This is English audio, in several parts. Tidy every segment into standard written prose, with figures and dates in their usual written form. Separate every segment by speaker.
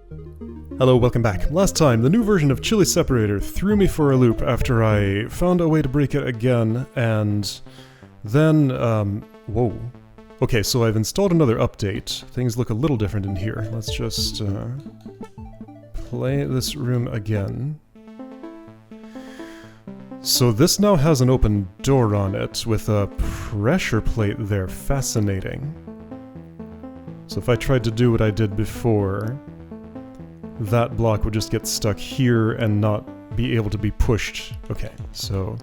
Speaker 1: Hello, welcome back. Last time, the new version of Chili Separator threw me for a loop after I found a way to break it again, and then, whoa. Okay, so I've installed another update. Things look a little different in here. Let's just, play this room again. So this now has an open door on it with a pressure plate there. Fascinating. So if I tried to do what I did before, that block would just get stuck here and not be able to be pushed. Okay, so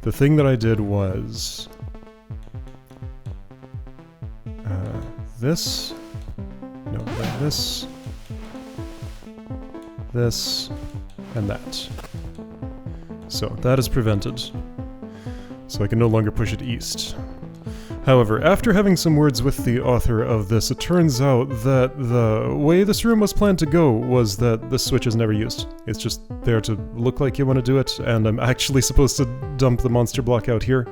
Speaker 1: the thing that I did was this, and that. So that is prevented. So I can no longer push it east. However, after having some words with the author of this, it turns out that the way this room was planned to go was that this switch is never used. It's just there to look like you want to do it, and I'm actually supposed to dump the monster block out here.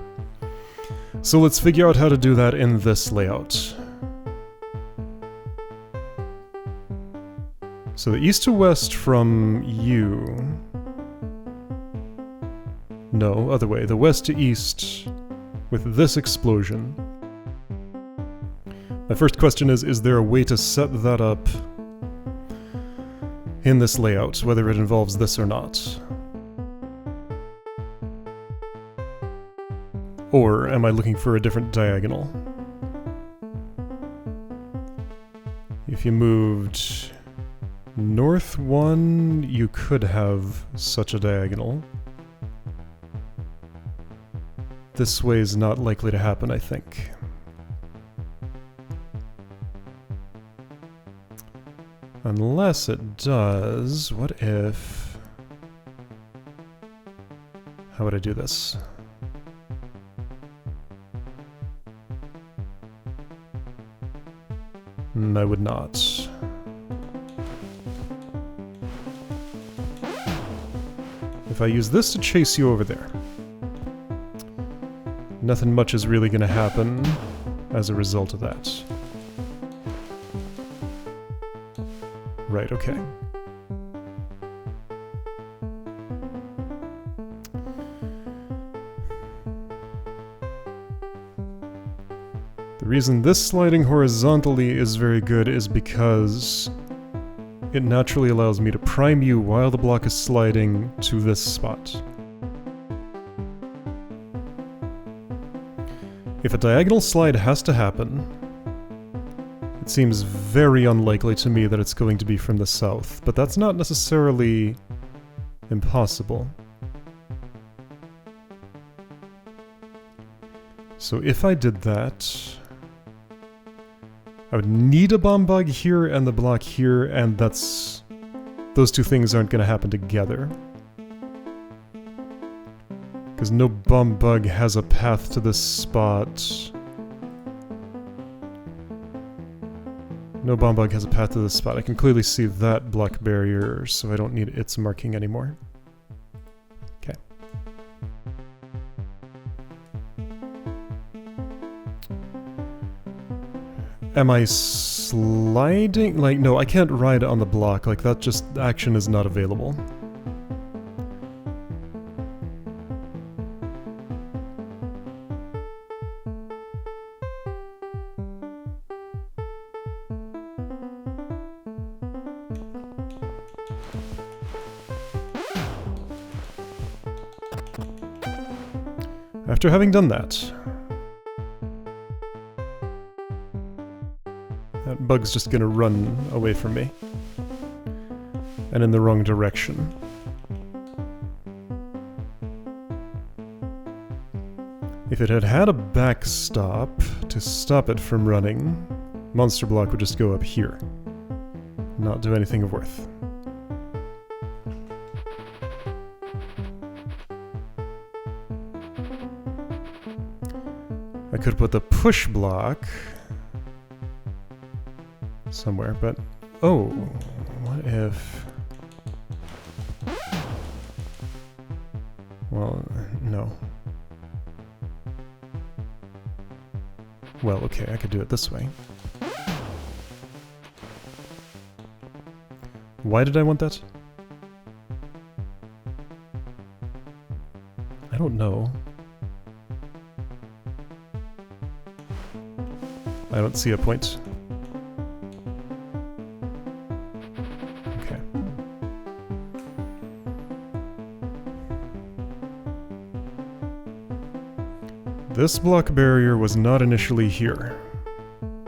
Speaker 1: So let's figure out how to do that in this layout. So the east to west from you... No, other way. The west to east with this explosion. My first question is there a way to set that up in this layout, whether it involves this or not? Or am I looking for a different diagonal? If you moved north 1, you could have such a diagonal. This way is not likely to happen, I think. Unless it does, what if... How would I do this? I would not. If I use this to chase you over there, nothing much is really going to happen as a result of that. Right, okay. The reason this sliding horizontally is very good is because it naturally allows me to prime you while the block is sliding to this spot. If a diagonal slide has to happen, it seems very unlikely to me that it's going to be from the south, but that's not necessarily impossible. So if I did that, I would need a bomb bug here and the block here, and those two things aren't going to happen together. Because no bomb bug has a path to this spot. No bomb bug has a path to this spot. I can clearly see that block barrier, so I don't need its marking anymore. Okay. Am I sliding? Like, no, I can't ride on the block. Like, that just action is not available. After having done that, that bug's just gonna run away from me. And in the wrong direction. If it had had a backstop to stop it from running, Monster Block would just go up here. Not do anything of worth. I could put the push block somewhere, but oh, what if... Well, no. Well, okay, I could do it this way. Why did I want that? I don't know. I don't see a point. Okay. This block barrier was not initially here,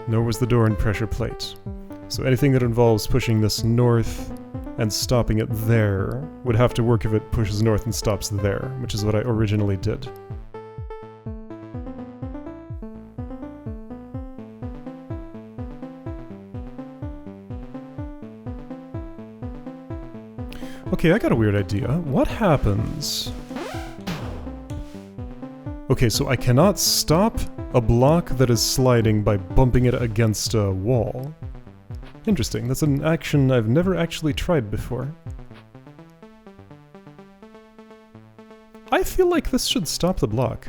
Speaker 1: nor was the door and pressure plate. So anything that involves pushing this north and stopping it there would have to work if it pushes north and stops there, which is what I originally did. Okay, I got a weird idea. What happens? Okay, so I cannot stop a block that is sliding by bumping it against a wall. Interesting, that's an action I've never actually tried before. I feel like this should stop the block.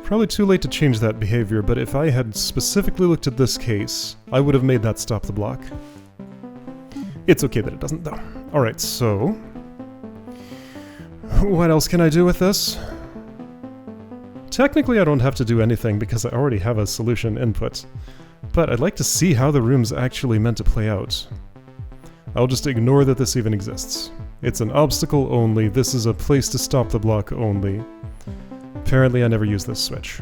Speaker 1: Probably too late to change that behavior, but if I had specifically looked at this case, I would have made that stop the block. It's okay that it doesn't, though. Alright, so... what else can I do with this? Technically I don't have to do anything because I already have a solution input, but I'd like to see how the room's actually meant to play out. I'll just ignore that this even exists. It's an obstacle only, this is a place to stop the block only. Apparently I never use this switch.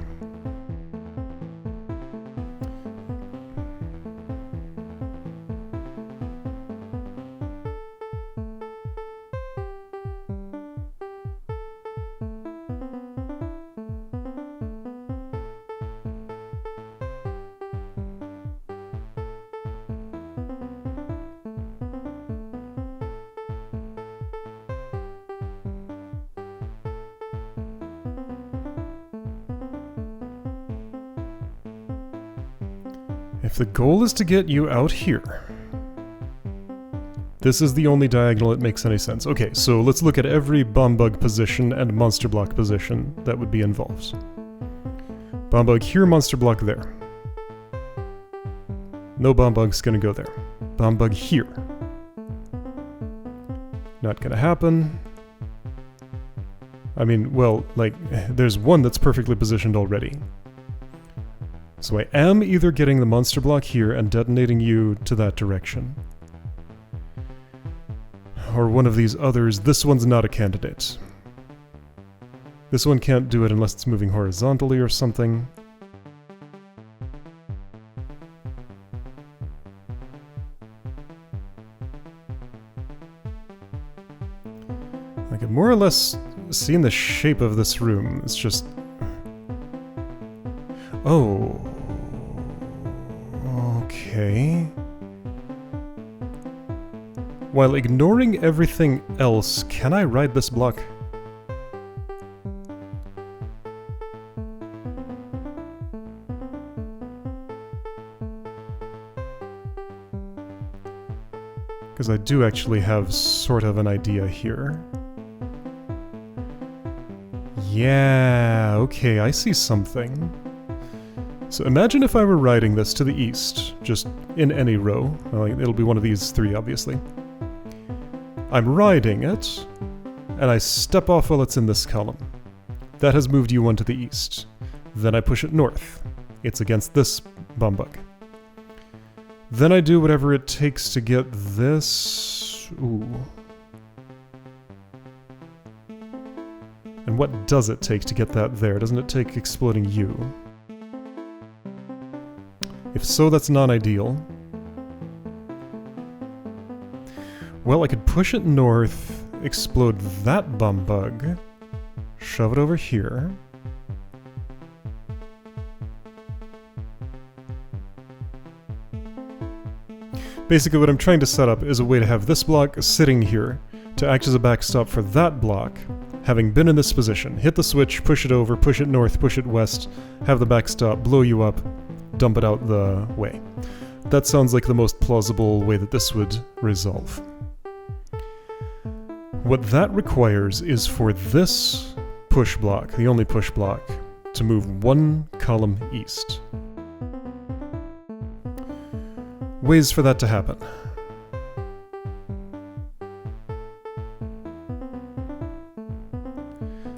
Speaker 1: If the goal is to get you out here, this is the only diagonal that makes any sense. Okay, so let's look at every bomb bug position and monster block position that would be involved. Bomb bug here, monster block there. No bomb bug's gonna go there. Bomb bug here. Not gonna happen. I mean, well, like, there's one that's perfectly positioned already. So I am either getting the monster block here and detonating you to that direction, or one of these others. This one's not a candidate. This one can't do it unless it's moving horizontally or something. I can more or less see in the shape of this room. It's just... oh... okay... While ignoring everything else, can I ride this block? Because I do actually have sort of an idea here. Yeah, okay, I see something. So imagine if I were riding this to the east, just in any row. Well, it'll be one of these three, obviously. I'm riding it, and I step off while it's in this column. That has moved U1 to the east. Then I push it north. It's against this bomb bug. Then I do whatever it takes to get this... ooh. And what does it take to get that there? Doesn't it take exploding U? If so, that's non-ideal. Well, I could push it north, explode that bomb bug, shove it over here. Basically, what I'm trying to set up is a way to have this block sitting here to act as a backstop for that block, having been in this position. Hit the switch, push it over, push it north, push it west, have the backstop, blow you up, dump it out the way. That sounds like the most plausible way that this would resolve. What that requires is for this push block, the only push block, to move one column east. ways for that to happen.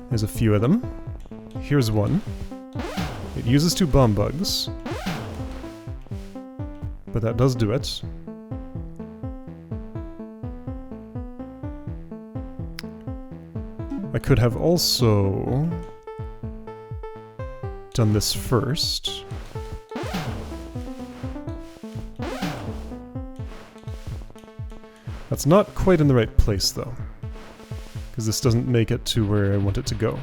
Speaker 1: There's a few of them. Here's one. It uses 2 bomb bugs. But that does do it. I could have also done this first. That's not quite in the right place though, because this doesn't make it to where I want it to go.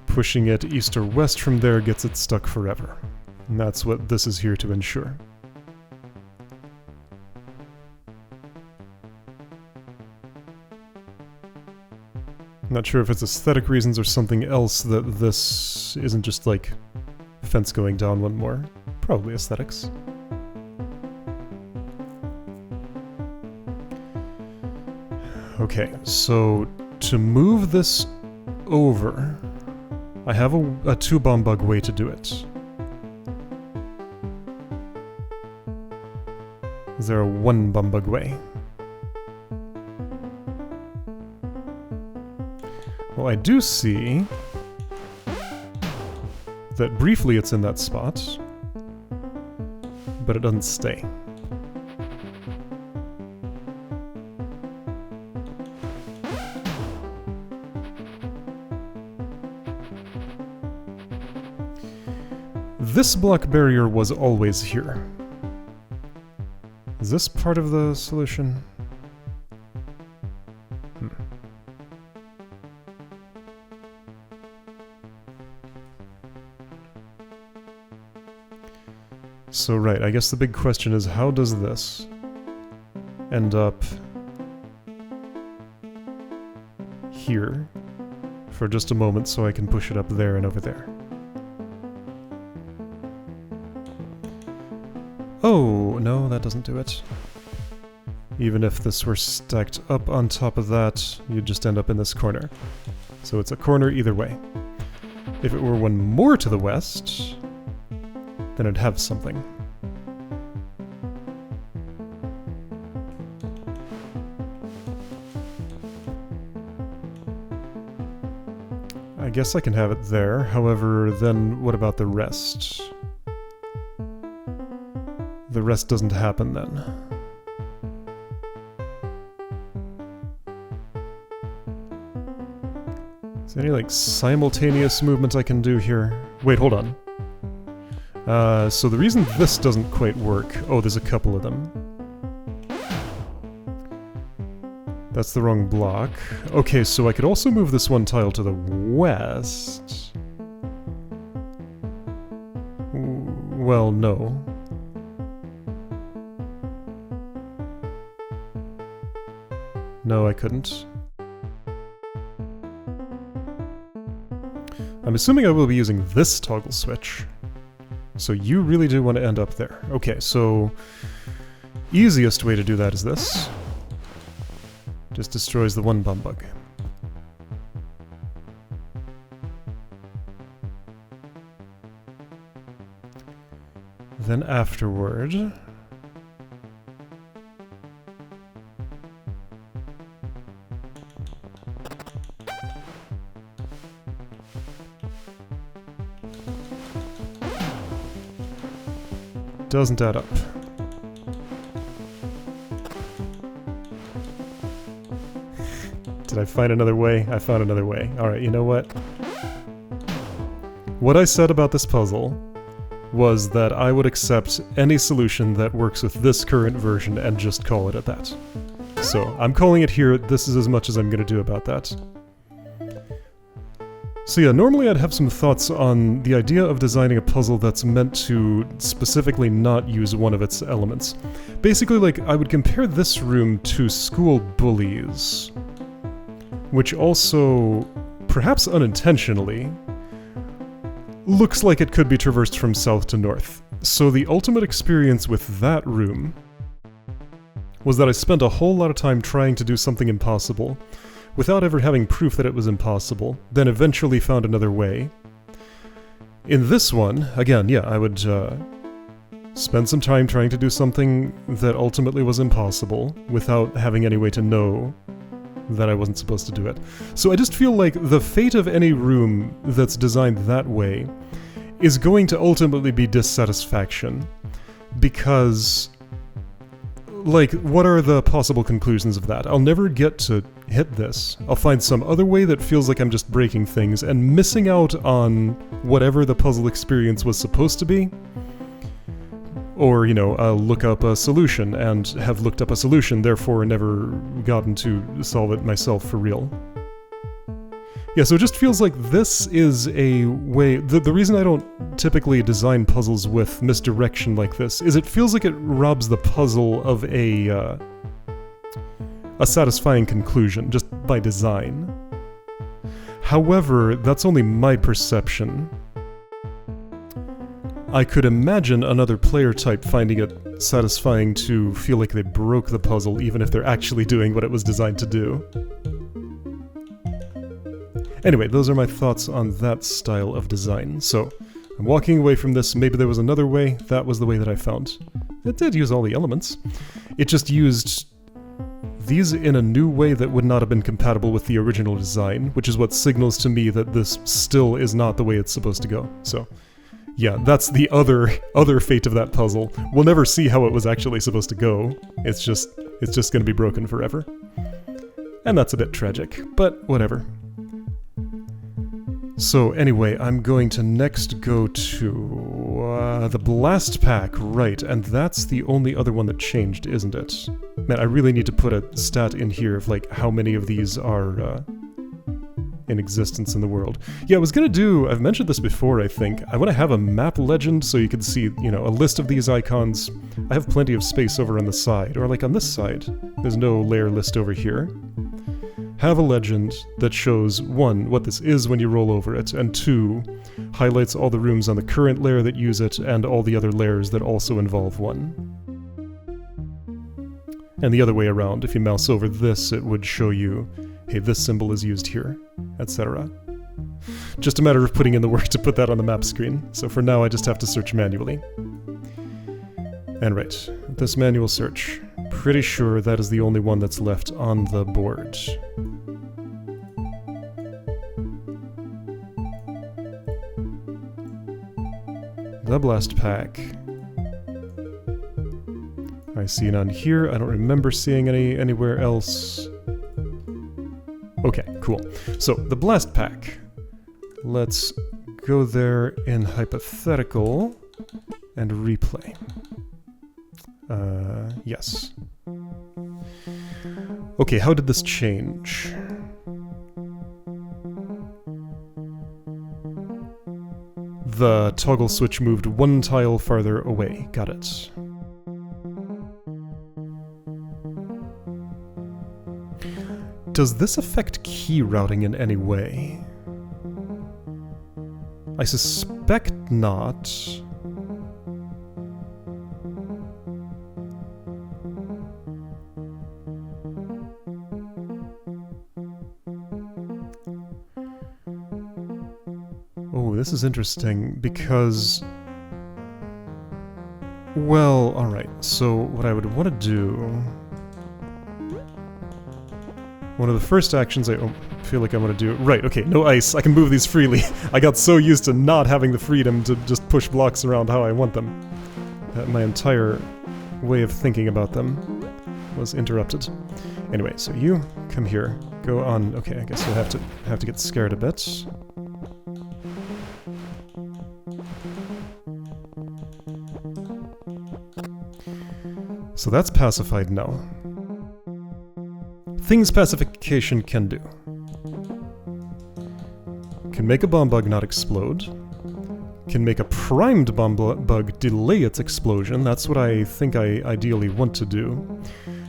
Speaker 1: Pushing it east or west from there gets it stuck forever, and that's what this is here to ensure. I'm not sure if it's aesthetic reasons or something else that this isn't just like fence going down one more. Probably aesthetics. Okay, so to move this over, I have a 2 bomb bug way to do it. Is there a 1 bomb bug way? Well, I do see that briefly it's in that spot, but it doesn't stay. This block barrier was always here. Is this part of the solution? So right, I guess the big question is how does this end up here for just a moment so I can push it up there and over there? Oh, no, that doesn't do it. Even if this were stacked up on top of that, you'd just end up in this corner. So it's a corner either way. If it were one more to the west, then it'd have something. I guess I can have it there, however, then what about the rest? The rest doesn't happen then. Is there any, like, simultaneous movement I can do here? Wait, hold on. So the reason this doesn't quite work... Oh, there's a couple of them. That's the wrong block. Okay, so I could also move this one tile to the west. Well, no. No, I couldn't. I'm assuming I will be using this toggle switch. So you really do want to end up there. Okay, so easiest way to do that is this. Just destroys the 1 bomb bug. Then afterward... doesn't add up. Did I find another way? I found another way. Alright, you know what? What I said about this puzzle was that I would accept any solution that works with this current version and just call it at that. So, I'm calling it here. This is as much as I'm going to do about that. So yeah, normally I'd have some thoughts on the idea of designing a puzzle that's meant to specifically not use one of its elements. Basically, like, I would compare this room to school bullies, which also, perhaps unintentionally, looks like it could be traversed from south to north. So the ultimate experience with that room was that I spent a whole lot of time trying to do something impossible, without ever having proof that it was impossible, then eventually found another way. In this one, again, yeah, I would spend some time trying to do something that ultimately was impossible without having any way to know that I wasn't supposed to do it. So I just feel like the fate of any room that's designed that way is going to ultimately be dissatisfaction. Because, like, what are the possible conclusions of that? I'll never get to hit this. I'll find some other way that feels like I'm just breaking things and missing out on whatever the puzzle experience was supposed to be. Or, you know, I'll look up a solution and have looked up a solution, therefore never gotten to solve it myself for real. Yeah, so it just feels like this is a way... The reason I don't typically design puzzles with misdirection like this is it feels like it robs the puzzle of a satisfying conclusion, just by design. However, that's only my perception. I could imagine another player type finding it satisfying to feel like they broke the puzzle even if they're actually doing what it was designed to do. Anyway, those are my thoughts on that style of design. So, I'm walking away from this. Maybe there was another way. That was the way that I found. It did use all the elements. It just used these in a new way that would not have been compatible with the original design, which is what signals to me that this still is not the way it's supposed to go. So, yeah, that's the other fate of that puzzle. We'll never see how it was actually supposed to go. It's just going to be broken forever. And that's a bit tragic, but whatever. So anyway, I'm going to next go to the blast pack, right, and that's the only other one that changed, isn't it? Man, I really need to put a stat in here of like how many of these are in existence in the world. Yeah, I was gonna do, I've mentioned this before I think, I want to have a map legend so you can see, you know, a list of these icons. I have plenty of space over on the side, or like on this side. There's no layer list over here. Have a legend that shows, 1, what this is when you roll over it, and 2, highlights all the rooms on the current layer that use it, and all the other layers that also involve 1. And the other way around, if you mouse over this, it would show you, hey, this symbol is used here, etc. Just a matter of putting in the work to put that on the map screen, so for now I just have to search manually. And right, this manual search. Pretty sure that is the only one that's left on the board. The blast pack. I see none here. I don't remember seeing any anywhere else. Okay, cool. So, the blast pack. Let's go there in hypothetical and replay. Yes. Okay, how did this change? The toggle switch moved 1 tile farther away. Got it. Does this affect key routing in any way? I suspect not. Oh, this is interesting because... Well, alright, so what I would want to do... One of the first actions I feel like I want to do... Right, okay, no ice, I can move these freely. I got so used to not having the freedom to just push blocks around how I want them. My entire way of thinking about them was interrupted. Anyway, so you come here, go on... Okay, I guess you'll have to get scared a bit. So that's pacified now. Things pacification can do. Can make a bomb bug not explode. Can make a primed bomb bug delay its explosion. That's what I think I ideally want to do.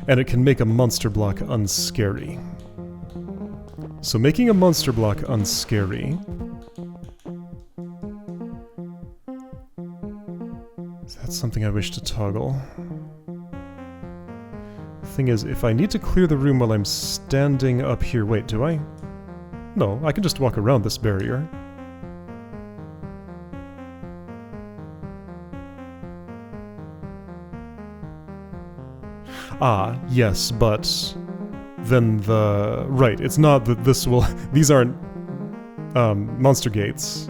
Speaker 1: And it can make a monster block unscary. So making a monster block unscary... That's something I wish to toggle. Thing is, if I need to clear the room while I'm standing up here... Wait, do I? No, I can just walk around this barrier. Ah, yes, but then the... Right, it's not that this will... These aren't monster gates.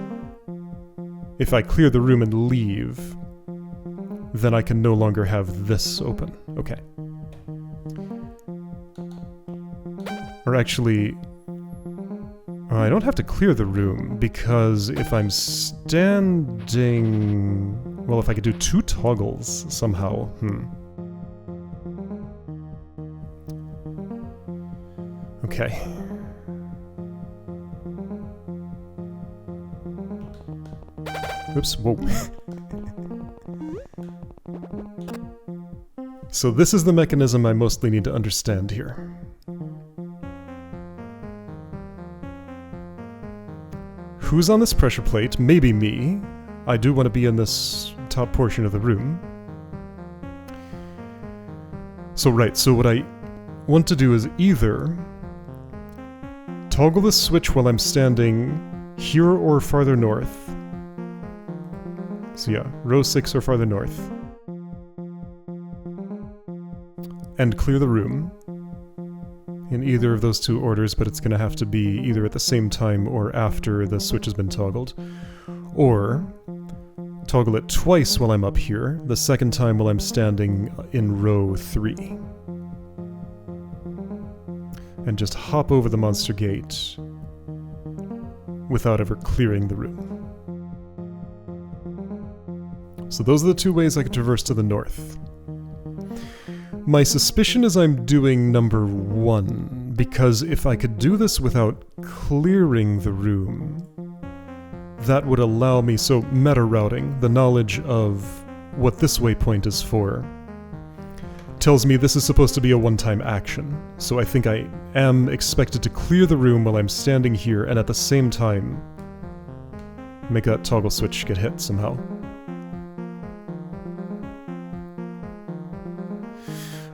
Speaker 1: If I clear the room and leave, then I can no longer have this open. Okay. Or actually... I don't have to clear the room, because if I'm standing... Well, if I could do 2 toggles somehow, Okay. Oops, whoa. So this is the mechanism I mostly need to understand here. Who's on this pressure plate? Maybe me. I do want to be in this top portion of the room. So right, so what I want to do is either toggle the switch while I'm standing here or farther north. So yeah, row 6 or farther north. And clear the room. In either of those 2 orders, but it's going to have to be either at the same time or after the switch has been toggled. Or toggle it twice while I'm up here, the second time while I'm standing in row 3. And just hop over the monster gate without ever clearing the room. So those are the 2 ways I could traverse to the north. My suspicion is I'm doing number 1, because if I could do this without clearing the room, that would allow me, so meta routing, the knowledge of what this waypoint is for, tells me this is supposed to be a one-time action. So I think I am expected to clear the room while I'm standing here, and at the same time, make that toggle switch get hit somehow.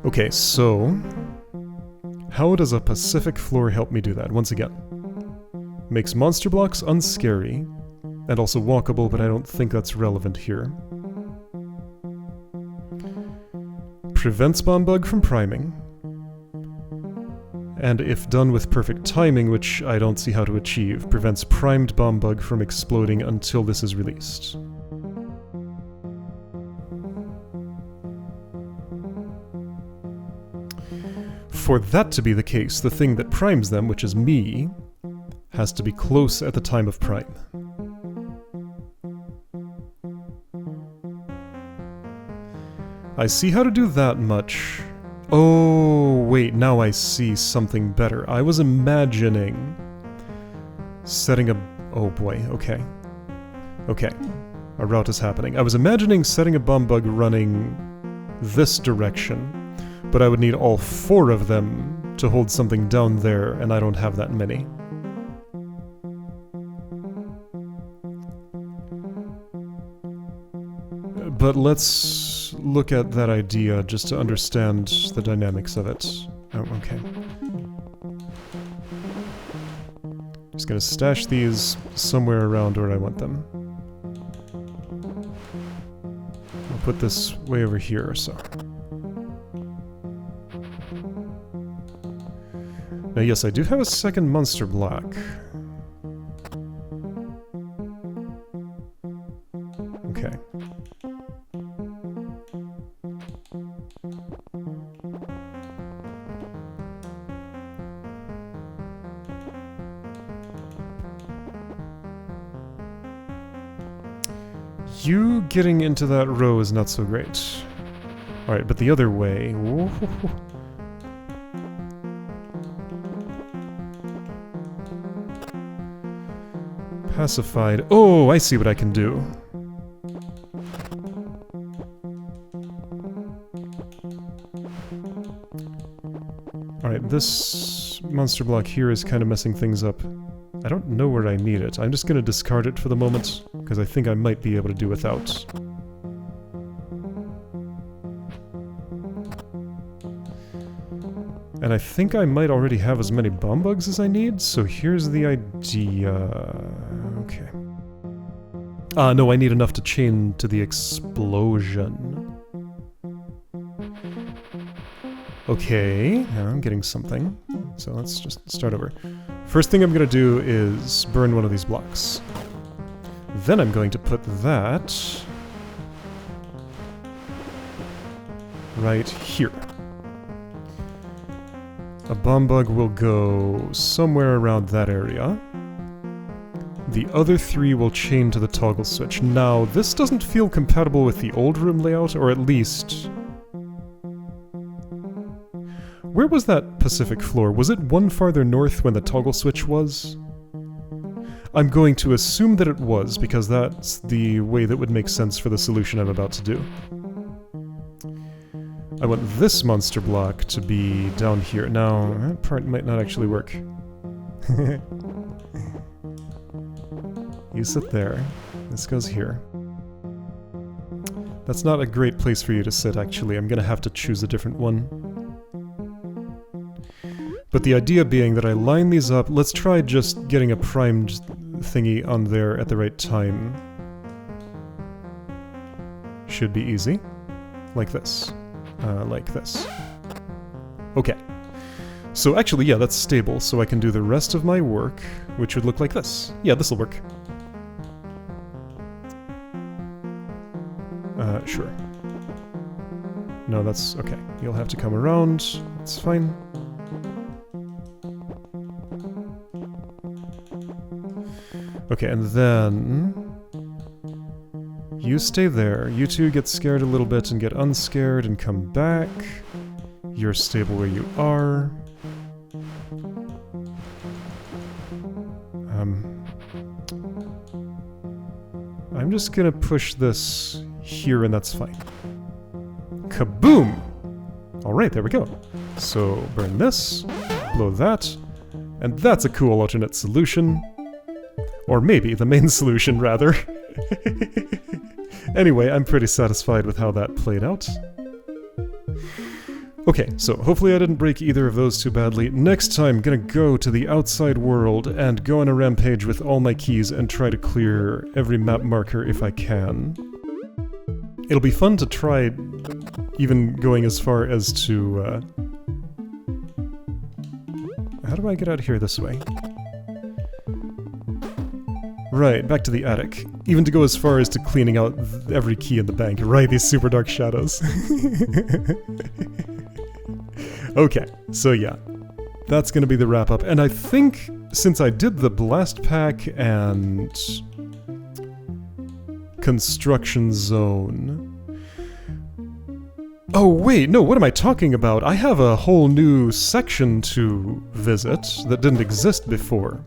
Speaker 1: Okay, so how does a Pacific floor help me do that? Once again, makes monster blocks unscary, and also walkable, but I don't think that's relevant here. Prevents bomb bug from priming, and if done with perfect timing, which I don't see how to achieve, prevents primed bomb bug from exploding until this is released. For that to be the case, the thing that primes them, which is me, has to be close at the time of prime. I see how to do that much. Oh, wait, now I see something better. I was imagining setting a... Oh boy, okay. Okay, a route is happening. I was imagining setting a bomb bug running this direction, but I would need all 4 of them to hold something down there, and I don't have that many. But let's look at that idea just to understand the dynamics of it. Oh, okay. Just gonna stash these somewhere around where I want them. I'll put this way over here or so. Now yes, I do have a second monster block. Okay. You getting into that row is not so great. Alright, but the other way... Whoa. Pacified. Oh, I see what I can do. Alright, this monster block here is kind of messing things up. I don't know where I need it. I'm just going to discard it for the moment, because I think I might be able to do without. And I think I might already have as many bomb bugs as I need, so here's the idea... Okay. No, I need enough to chain to the explosion. Okay, now I'm getting something. So let's just start over. First thing I'm going to do is burn one of these blocks. Then I'm going to put that right here. A bomb bug will go somewhere around that area. The other three will chain to the toggle switch. Now, this doesn't feel compatible with the old room layout, or at least... Where was that Pacific floor? Was it one farther north when the toggle switch was? I'm going to assume that it was, because that's the way that would make sense for the solution I'm about to do. I want this monster block to be down here. Now, that part might not actually work. You sit there. This goes here. That's not a great place for you to sit, actually. I'm gonna have to choose a different one. But the idea being that I line these up. Let's try just getting a primed thingy on there at the right time. Should be easy. Like this. Like this. Okay. So actually, yeah, that's stable, so I can do the rest of my work, which would look like this. Yeah, this'll work. Sure. No, that's okay. You'll have to come around. It's fine. Okay, and then... You stay there. You two get scared a little bit and get unscared and come back. You're stable where you are. I'm just gonna push this here and that's fine. Kaboom! Alright, there we go. So, burn this, blow that, and that's a cool alternate solution. Or maybe the main solution, rather. Anyway, I'm pretty satisfied with how that played out. Okay, so hopefully I didn't break either of those too badly. Next time, gonna go to the outside world and go on a rampage with all my keys and try to clear every map marker if I can. It'll be fun to try even going as far as to... How do I get out of here this way? Right, back to the attic. Even to go as far as to cleaning out every key in the bank. Right, these super dark shadows. Okay, so yeah. That's gonna be the wrap-up. And I think, since I did the blast pack and... construction zone... Oh wait, no, what am I talking about? I have a whole new section to visit that didn't exist before.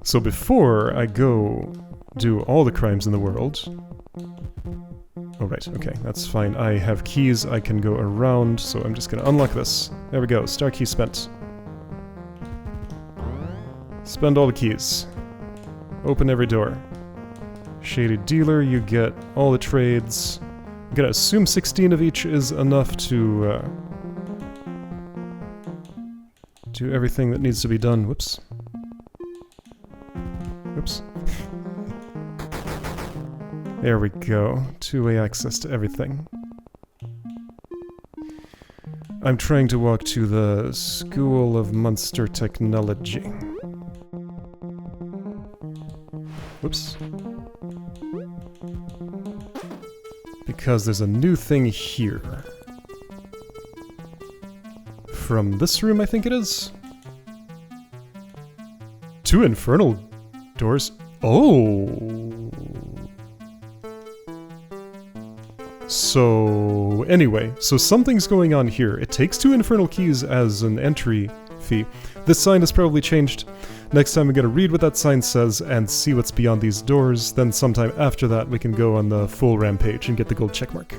Speaker 1: So before I go do all the crimes in the world... Oh right, okay, that's fine. I have keys I can go around, so I'm just gonna unlock this. There we go, star key spent. Spend all the keys. Open every door. Shady dealer, you get all the trades. I'm gonna assume 16 of each is enough to do everything that needs to be done. Whoops. Oops. There we go. Two-way access to everything. I'm trying to walk to the School of Monster Technology. Whoops. Because there's a new thing here. From this room, I think it is? 2 infernal doors. Oh! So, anyway, so something's going on here. It takes 2 infernal keys as an entry fee. This sign has probably changed. Next time I'm gonna read what that sign says and see what's beyond these doors. Then sometime after that we can go on the full rampage and get the gold checkmark.